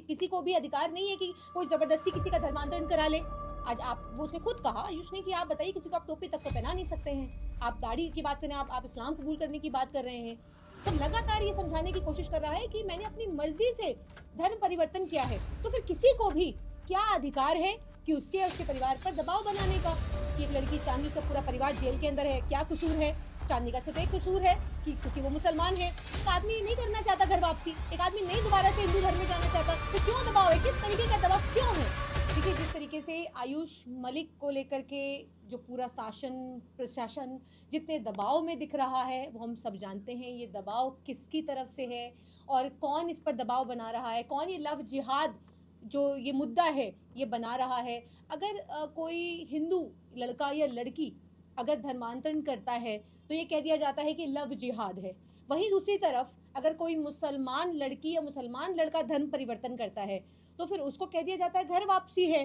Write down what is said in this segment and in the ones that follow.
किसी को भी अधिकार नहीं है कि कोई जबरदस्ती किसी का धर्मांतरण करा ले। आज आप वो उसने खुद कहा आयुष ने कि आप बताइए किसी को आप टोपी तक तो पहना नहीं सकते हैं, आप दाढ़ी की बात करें, आप इस्लाम कबूल करने की बात कर रहे हैं। तो लगातार ये समझाने की कोशिश कर रहा है कि मैंने अपनी मर्जी से धर्म परिवर्तन किया है, तो फिर किसी को भी क्या अधिकार है कि उसके परिवार पर दबाव बनाने का। कि एक लड़की चांदनी का पूरा परिवार जेल के अंदर है, क्या कसूर है? चांदनी का सिर्फ एक कसूर है कि क्योंकि वो मुसलमान है। एक आदमी नहीं करना चाहता घर वापसी, एक आदमी नहीं दोबारा से हिंदू धर्म में जाना चाहता, तो क्यों दबाव है? किस तरीके का दबाव क्यों है? देखिए, जिस तरीके से आयुष मलिक को लेकर के जो पूरा शासन प्रशासन जितने दबाव में दिख रहा है, वो हम सब जानते हैं ये दबाव किसकी तरफ से है और कौन इस पर दबाव बना रहा है, कौन ये लव जिहाद जो ये मुद्दा है ये बना रहा है। अगर कोई हिंदू लड़का या लड़की अगर धर्मांतरण करता है तो ये कह दिया जाता है कि लव जिहाद है। वहीं दूसरी तरफ अगर कोई मुसलमान लड़की या मुसलमान लड़का धर्म परिवर्तन करता है तो फिर उसको कह दिया जाता है घर वापसी है।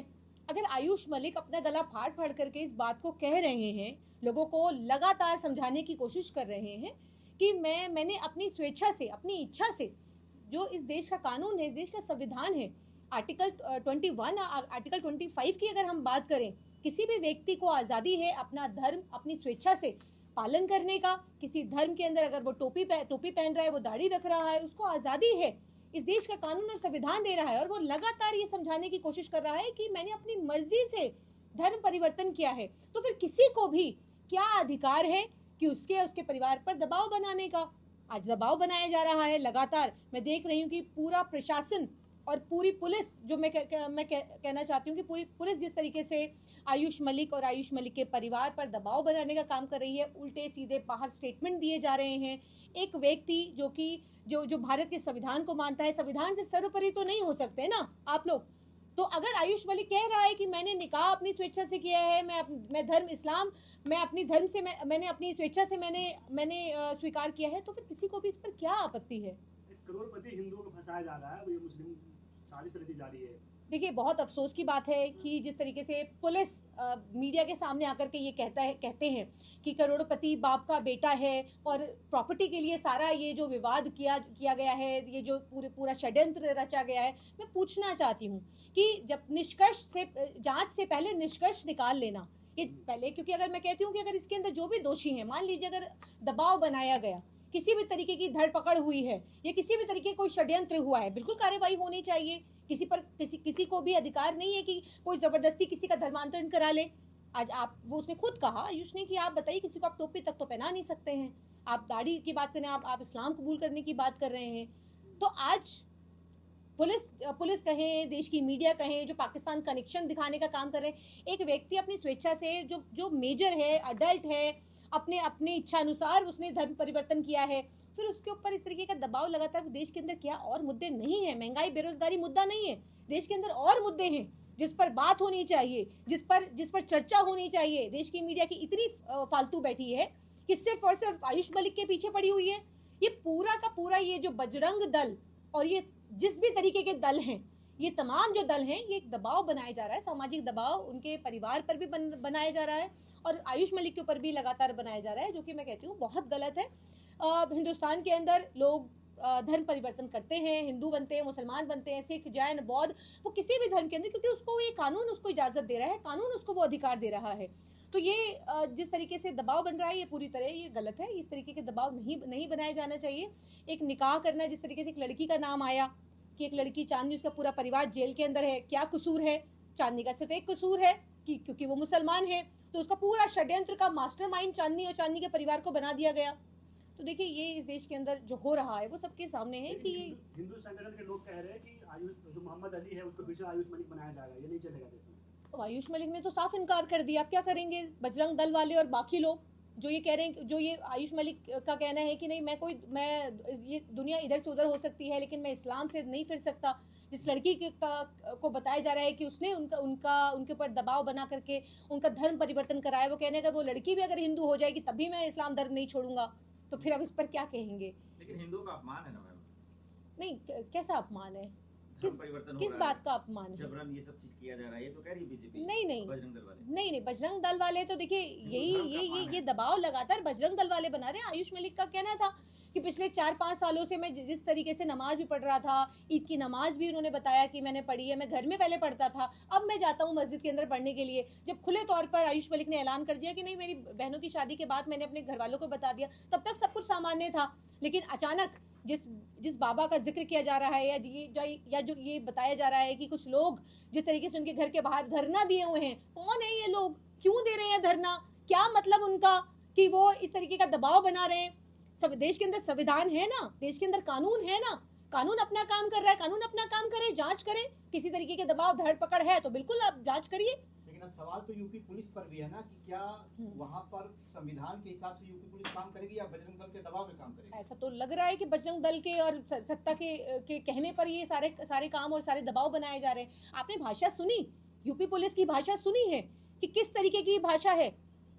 अगर आयुष मलिक अपना गला फाड़ फाड़ करके इस बात को कह रहे हैं, लोगों को लगातार समझाने की कोशिश कर रहे हैं कि मैंने अपनी स्वेच्छा से, अपनी इच्छा से, जो इस देश का कानून है, इस देश का संविधान है, आर्टिकल 21, आर्टिकल 25 की अगर हम बात करें, किसी भी व्यक्ति को आज़ादी है अपना धर्म अपनी स्वेच्छा से पालन करने का। किसी धर्म के अंदर अगर वो टोपी पहन रहा है, वो दाढ़ी रख रहा है, उसको आज़ादी है, इस देश का कानून और संविधान दे रहा है। और वो लगातार ये समझाने की कोशिश कर रहा है कि मैंने अपनी मर्जी से धर्म परिवर्तन किया है, तो फिर किसी को भी क्या अधिकार है कि उसके परिवार पर दबाव बनाने का। आज दबाव बनाया जा रहा है लगातार। मैं देख रही हूँ कि पूरा प्रशासन और पूरी पुलिस, जो मैं कहना चाहती हूँ कि पूरी पुलिस जिस तरीके से आयुष मलिक और आयुष मलिक के परिवार पर दबाव बनाने का काम कर रही है, उल्टे सीधे बाहर स्टेटमेंट दिए जा रहे हैं। एक व्यक्ति जो भारत के संविधान को मानता है, संविधान से सर्वोपरि तो नहीं हो सकते ना आप लोग। तो अगर आयुष मलिक कह रहा है कि मैंने निकाह अपनी स्वेच्छा से किया है, मैं धर्म इस्लाम, मैं अपनी धर्म से मैंने अपनी स्वेच्छा से मैंने स्वीकार किया है, तो फिर किसी को भी इस पर क्या आपत्ति है? करोड़पति हिंदुओं को फंसाया जा रहा है, ये मुस्लिम साजिश रची जा रही है। देखिए, बहुत अफसोस की बात है कि जिस तरीके से पुलिस मीडिया के सामने आकर के ये कहते हैं कि करोड़पति बाप का बेटा है और प्रॉपर्टी के लिए सारा ये जो विवाद किया गया है, ये जो पूरा षड्यंत्र रचा गया है। मैं पूछना चाहती हूँ कि जब जांच से पहले निष्कर्ष निकाल लेना ये पहले, क्योंकि अगर मैं कहती हूँ कि अगर इसके अंदर जो भी दोषी हैं, मान लीजिए अगर दबाव बनाया गया, किसी भी तरीके की धरपकड़ हुई है या किसी भी तरीके कोई षड्यंत्र हुआ है, बिल्कुल कार्रवाई होनी चाहिए। किसी को भी अधिकार नहीं है कि कोई जबरदस्ती किसी का धर्मांतरण करा ले। आज वो उसने खुद कहा आयुष ने कि आप बताइए किसी को आप टोपी तक तो पहना नहीं सकते हैं, आप दाढ़ी की बात करें, आप इस्लाम कबूल करने की बात कर रहे हैं। तो आज पुलिस कहें, देश की मीडिया कहें, जो पाकिस्तान कनेक्शन दिखाने का काम कर रहे हैं, एक व्यक्ति अपनी स्वेच्छा से जो मेजर है, अडल्ट है, अपने इच्छा अनुसार उसने धर्म परिवर्तन किया है, फिर उसके ऊपर इस तरीके का दबाव लगातार। देश के अंदर क्या और मुद्दे नहीं है? महंगाई बेरोजगारी मुद्दा नहीं है, देश के अंदर और मुद्दे हैं जिस पर बात होनी चाहिए, जिस पर चर्चा होनी चाहिए। देश की मीडिया की इतनी फालतू बैठी है कि सिर्फ और सिर्फ आयुष मलिक के पीछे पड़ी हुई है। ये पूरा का पूरा ये जो बजरंग दल और ये जिस भी तरीके के दल हैं, ये तमाम जो दल हैं, ये दबाव बनाया जा रहा है, सामाजिक दबाव उनके परिवार पर भी बनाया जा रहा है और आयुष मलिक के ऊपर भी लगातार बनाया जा रहा है, जो कि मैं कहती हूँ बहुत गलत है। हिंदुस्तान के अंदर लोग धर्म परिवर्तन करते हैं, हिंदू बनते हैं, मुसलमान बनते हैं, सिख, जैन, बौद्ध, वो किसी भी धर्म के अंदर, क्योंकि उसको ये कानून उसको इजाजत दे रहा है, कानून उसको वो अधिकार दे रहा है। तो ये जिस तरीके से दबाव बन रहा है, ये पूरी तरह ये गलत है। इस तरीके के दबाव नहीं बनाया जाना चाहिए। एक निकाह करना, जिस तरीके से एक लड़की का नाम आया कि एक लड़की चांदनी, उसका पूरा परिवार जेल के अंदर है, क्या कसूर है? चांदनी का सिर्फ एक कसूर है कि क्योंकि वो मुसलमान है, तो उसका पूरा षड्यंत्र का मास्टरमाइंड चांदनी और चांदनी के परिवार को बना दिया गया। तो देखिए, ये इस देश के अंदर जो हो रहा है वो सबके सामने है कि ये हिंदू संगठन के लोग कह रहे हैं कि आयुष जो मोहम्मद अली है उसको पीछे आयुष मलिक बनाया जाएगा, ये नहीं चलेगा देश में। तो आयुष मलिक ने तो साफ इनकार कर दिया। आप क्या करेंगे? बजरंग दल वाले और बाकी लोग जो ये कह रहे हैं, जो ये आयुष मलिक का कहना है कि नहीं, मैं ये दुनिया इधर से उधर हो सकती है लेकिन मैं इस्लाम से नहीं फिर सकता। जिस लड़की को बताया जा रहा है कि उसने उनके ऊपर दबाव बना करके उनका धर्म परिवर्तन कराया, वो कहने का वो लड़की भी अगर हिंदू हो जाएगी तभी मैं इस्लाम धर्म नहीं छोड़ूंगा। तो फिर अब इस पर क्या कहेंगे? लेकिन हिंदुओं का अपमान है ना मैम। नहीं, कैसा अपमान है? किस बात का अपमान है? जबरन ये सब चीज किया जा रहा है, ये तो कह रही बीजेपी। नहीं, बजरंग दल वाले नहीं, बजरंग दल वाले तो देखिए ये दबाव लगातार बजरंग दल वाले बना रहे हैं। आयुष मलिक का कहना था कि पिछले 4-5 सालों से मैं जिस तरीके से नमाज भी पढ़ रहा था, ईद की नमाज भी उन्होंने बताया कि मैंने पढ़ी है, मैं घर में पहले पढ़ता था, अब मैं जाता हूँ मस्जिद के अंदर पढ़ने के लिए। जब खुले तौर पर आयुष मलिक ने ऐलान कर दिया कि नहीं, मेरी बहनों की शादी के बाद मैंने अपने घर वालों को बता दिया, तब तक सब कुछ सामान्य था। लेकिन अचानक जिस बाबा का जिक्र किया जा रहा है या जो ये बताया जा रहा है कि कुछ लोग जिस तरीके से उनके घर के बाहर धरना दिए हुए हैं, कौन है ये लोग, क्यों दे रहे हैं धरना, क्या मतलब उनका कि वो इस तरीके का दबाव बना रहे हैं। सब देश के अंदर संविधान है ना, देश के अंदर कानून है ना, कानून अपना काम कर रहा है, कानून अपना काम करे, जांच करे, किसी तरीके के दबाव धड़ पकड़ है तो बिल्कुल आप जांच करिए। लेकिन अब सवाल तो यूपी पुलिस पर भी है ना कि क्या वहां पर संविधान के हिसाब से यूपी पुलिस काम करेगी या बजरंग दल के दबाव में काम करेगी? ऐसा तो लग रहा है कि बजरंग दल के और सत्ता के कहने पर ये सारे काम और सारे दबाव बनाए जा रहे हैं। आपने भाषा सुनी, यूपी पुलिस की भाषा सुनी है कि किस तरीके की भाषा है?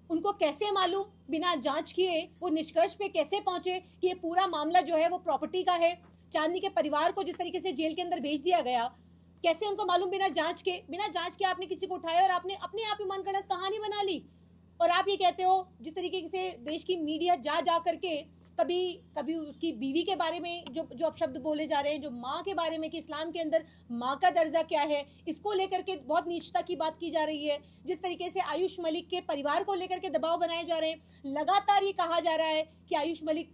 उनको कैसे मालूम बिना जांच किए वो निष्कर्ष पे कैसे पहुंचे कि ये पूरा मामला जो है वो प्रॉपर्टी का है? चांदनी के परिवार को जिस तरीके से जेल के अंदर भेज दिया गया, कैसे उनको मालूम बिना जांच के आपने किसी को उठाया और आपने अपने आप ही मनगढ़ंत कहानी बना ली। और आप ये कहते हो जिस तरीके से देश की मीडिया जा करके कभी उसकी बीवी के बारे में जो अपशब्द बोले जा रहे हैं, जो माँ के बारे में कि इस्लाम के अंदर माँ का दर्जा क्या है, इसको लेकर के बहुत नीचता की बात की जा रही है। जिस तरीके से आयुष मलिक के परिवार को लेकर के दबाव बनाए जा रहे हैं, लगातार ये कहा जा रहा है कि आयुष मलिक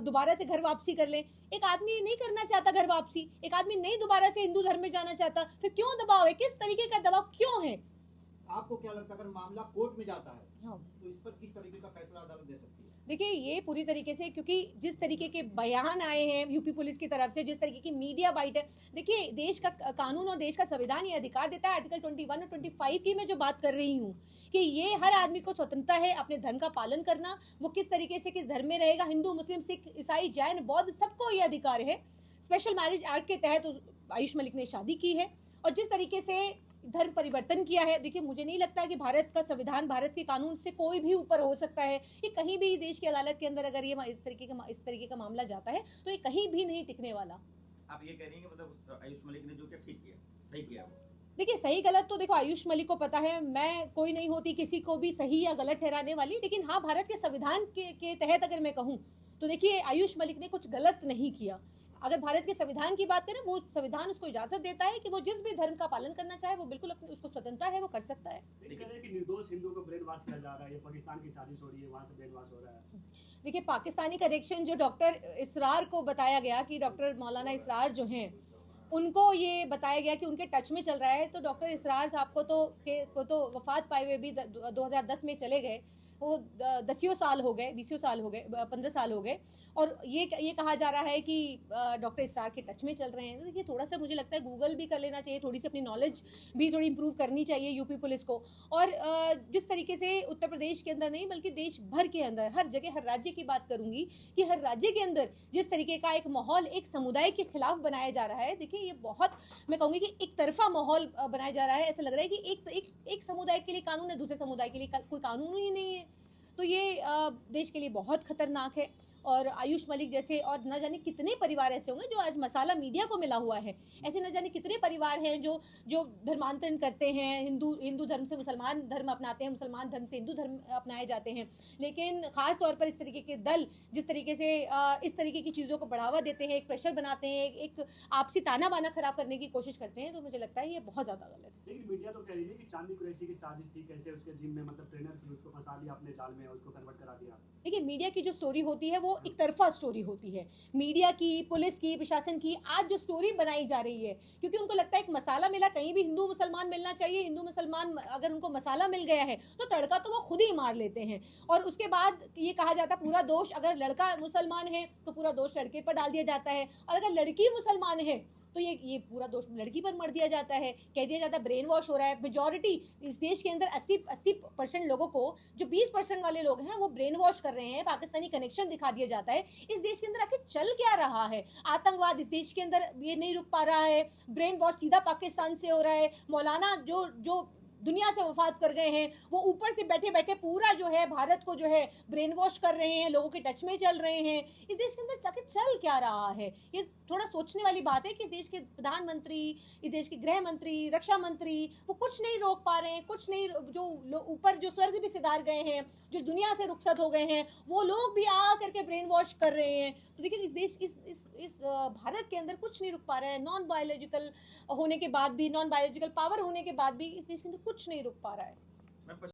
दोबारा से घर वापसी कर ले। एक आदमी नहीं करना चाहता घर वापसी, एक आदमी नहीं दोबारा से हिंदू धर्म में जाना चाहता, फिर क्यों दबाव है, किस तरीके का दबाव क्यों है? आपको क्या लगता है अगर मामला कोर्ट में जाता है हाँ। तो इस पर किस तरीके का फैसला अदालत दे सकती है? देखिए, ये पूरी तरीके से, क्योंकि जिस तरीके के बयान आए हैं यूपी पुलिस की तरफ से, जिस तरीके की मीडिया बाइट है, देखिए देश का कानून और देश का संविधान ये अधिकार देता है, आर्टिकल 21 और 25 की मैं जो बात कर रही हूँ कि ये हर आदमी को स्वतंत्रता है अपने धर्म का पालन करना, वो किस तरीके से किस धर्म में रहेगा, हिंदू मुस्लिम सिख ईसाई जैन बौद्ध सबको ये अधिकार है। स्पेशल मैरिज एक्ट के तहत आयुष मलिक ने शादी की है और जिस तरीके से धर्म परिवर्तन किया है, देखिए मुझे नहीं लगता है कि भारत का संविधान, भारत के कानून से कोई भी ऊपर हो सकता है। ये कहीं भी देश की अदालत के अंदर अगर ये इस तरीके का मामला जाता है तो ये कहीं भी नहीं टिकने वाला। आप ये कह रही हैं कि मतलब आयुष मलिक ने जो किया ठीक किया, सही किया वो? देखिए, सही गलत तो देखो आयुष मलिक को पता है, मैं कोई नहीं होती किसी को भी सही या गलत ठहराने वाली, लेकिन हाँ, भारत के संविधान के तहत अगर मैं कहूँ तो देखिए आयुष मलिक ने कुछ गलत नहीं किया। अगर भारत के संविधान की बात करें, वो संविधान उसको इजाजत देता है कि वो जिस भी धर्म का पालन करना चाहे वो बिल्कुल उसको स्वतंत्रता है, वो कर सकता है। कह रहे हैं कि निर्दोष हिंदू को ब्रेन वॉश किया जा रहा है, ये पाकिस्तान की साजिश हो रही है, वहाँ से ब्रेन वॉश हो रहा है। देखिए, पाकिस्तानी कनेक्शन जो डॉक्टर इसरार को बताया गया कि डॉक्टर मौलाना इसरार जो हैं उनको ये बताया गया कि उनके टच में चल रहा है, तो डॉक्टर इसरार साहब को तो वफात पाए हुए भी 2010 में चले गए, वो 10 साल हो गए, 20 साल हो गए, 15 साल हो गए, और ये कहा जा रहा है कि डॉक्टर इसरार के टच में चल रहे हैं। तो देखिए, थोड़ा सा मुझे लगता है गूगल भी कर लेना चाहिए, थोड़ी सी अपनी नॉलेज भी थोड़ी इंप्रूव करनी चाहिए यूपी पुलिस को। और जिस तरीके से उत्तर प्रदेश के अंदर नहीं बल्कि देश भर के अंदर हर जगह, हर राज्य की बात करूंगी कि हर राज्य के अंदर जिस तरीके का एक माहौल एक समुदाय के खिलाफ बनाया जा रहा है, देखिए ये बहुत, मैं कहूँगी कि एक तरफा माहौल बनाया जा रहा है। ऐसा लग रहा है कि एक समुदाय के लिए कानून है, दूसरे समुदाय के लिए कोई कानून ही नहीं है। तो ये देश के लिए बहुत खतरनाक है। और आयुष मलिक जैसे और न जाने कितने परिवार ऐसे होंगे जो आज मसाला मीडिया को मिला हुआ है, ऐसे न जाने कितने परिवार हैं जो धर्मांतरण करते हैं, हिंदू धर्म से मुसलमान धर्म अपनाते हैं, मुसलमान धर्म से हिंदू धर्म अपनाए जाते हैं। लेकिन ख़ास तौर पर इस तरीके के दल जिस तरीके से इस तरीके की चीज़ों को बढ़ावा देते हैं, एक प्रेशर बनाते हैं, एक आपसी ताना बाना खराब करने की कोशिश करते हैं, तो मुझे लगता है ये बहुत ज़्यादा गलत है। लेकिन मीडिया तो कह रही है कि चांदनी कुरैशी की साजिश थी, कैसे उसके जिम में मतलब ट्रेनर थी, उसको फंसा लिया अपने जाल में, उसको कन्वर्ट करा दिया। देखिए, मीडिया की जो स्टोरी होती है वो एक तरफा स्टोरी होती है। मीडिया की, पुलिस की, प्रशासन की आज जो स्टोरी बनाई जा रही है, क्योंकि उनको लगता है एक मसाला मिला, कहीं भी हिंदू मुसलमान मिलना चाहिए, हिंदू मुसलमान अगर उनको मसाला मिल गया है तो तड़का तो वो खुद ही मार लेते हैं। और उसके बाद ये कहा जाता है पूरा दोष अगर लड़का मुसलमान है तो पूरा दोष लड़के पर डाल दिया जाता है, और अगर लड़की मुसलमान है तो ये पूरा दोष लड़की पर मर दिया जाता है, कह दिया जाता है ब्रेन वॉश हो रहा है। मेजॉरिटी इस देश के अंदर 80% लोगों को, जो 20% वाले लोग हैं वो ब्रेन वॉश कर रहे हैं, पाकिस्तानी कनेक्शन दिखा दिया जाता है। इस देश के अंदर आखिर चल क्या रहा है? आतंकवाद इस देश के अंदर ये नहीं रुक पा रहा है, ब्रेन वॉश सीधा पाकिस्तान से हो रहा है। मौलाना जो दुनिया से वफात कर गए हैं, वो ऊपर से बैठे बैठे पूरा जो है भारत को जो है ब्रेन वॉश कर रहे हैं, लोगों के टच में चल रहे हैं। इस देश के अंदर जाके चल क्या रहा है, ये थोड़ा सोचने वाली बात है कि इस देश के प्रधानमंत्री, इस देश के गृह मंत्री, रक्षा मंत्री, वो कुछ नहीं रोक पा रहे हैं, कुछ नहीं, जो ऊपर जो स्वर्ग भी सिधार गए हैं, जो दुनिया से रुखसत हो गए हैं, वो लोग भी आ करके ब्रेन वॉश कर रहे हैं। तो देखिए इस देश इस भारत के अंदर कुछ नहीं रुक पा रहा है। नॉन बायोलॉजिकल होने के बाद भी, नॉन बायोलॉजिकल पावर होने के बाद भी इस देश के अंदर कुछ नहीं रुक पा रहा है। मैं